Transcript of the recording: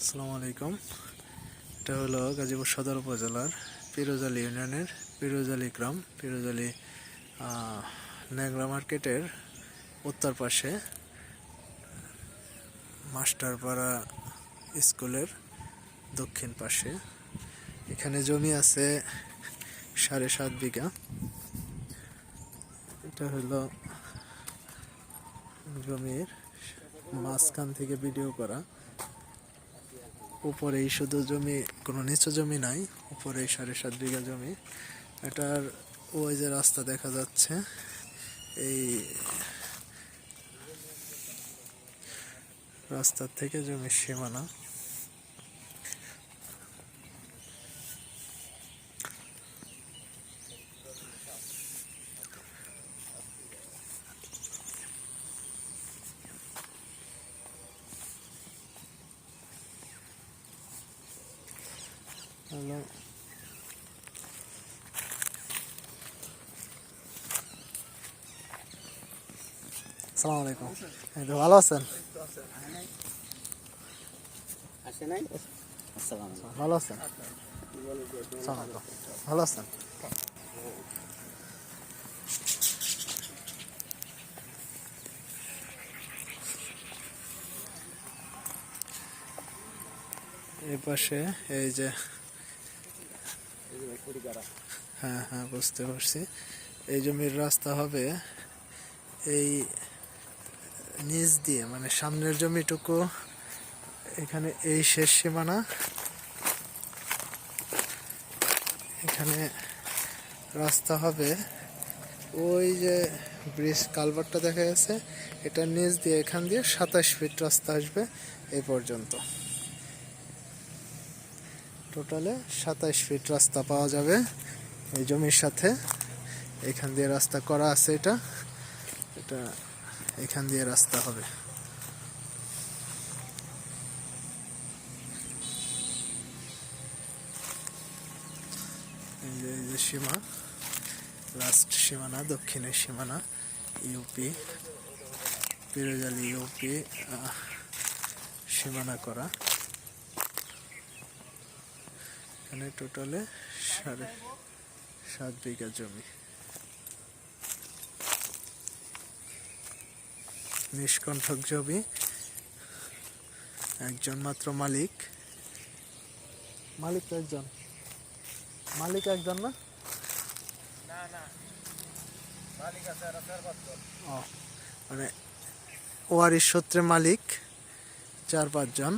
আসসালামু আলাইকুম। এটা হলো গাজীপুর সদর উপজেলার পিরোজআলী ইউনিয়নের পিরোজআলী গ্রাম, পিরোজআলী ন্যাংরা মার্কেটের উত্তর পাশে মাস্টারপাড়া স্কুলের দক্ষিণ পাশে। এখানে জমি আছে 7.5 বিঘা। এটা হলো জমির মাঝখান থেকে ভিডিও করা। উপরেই শুধু জমি, কোনো নিচু জমি নাই, উপরে 7.5 বিঘা জমি। এটার ওই যে রাস্তা দেখা যাচ্ছে, এই রাস্তার থেকে জমির সীমানা। হ্যালো, আসসালামু আলাইকুম। ভালো আছেন? ভালো আছেন? ভালো আছেন? এই পাশে এই যে, হ্যাঁ হ্যাঁ বুঝতে পারছি। এই জমির রাস্তা হবে এই নিচ দিয়ে, মানে সামনের জমিটুকু এখানে এই শেষ সীমানা, এখানে রাস্তা হবে ওই যে ব্রিজ কালভার্টটা দেখা যাচ্ছে, এটা নিচ দিয়ে এখান দিয়ে 27 ফিট রাস্তা আসবে এই পর্যন্ত। টোটালে 27 ফিট রাস্তা পাওয়া যাবে এই জমির সাথে। এখান দিয়ে রাস্তা করা আছে, এটা এটা এখান দিয়ে রাস্তা হবে। এই যে সীমা, লাস্ট সীমানা, দক্ষিণের সীমানা ইউপি, পিরোজআলী ইউপি সীমানা করা। এখানে টোটালে 7.5 বিঘা জমি, নিষ্কণ্ঠক জমি, একজন মাত্র মালিক। মালিক তো একজন, মালিক একজন না? ও, মানে ওয়ারিশ সূত্রে মালিক 4-5 জন।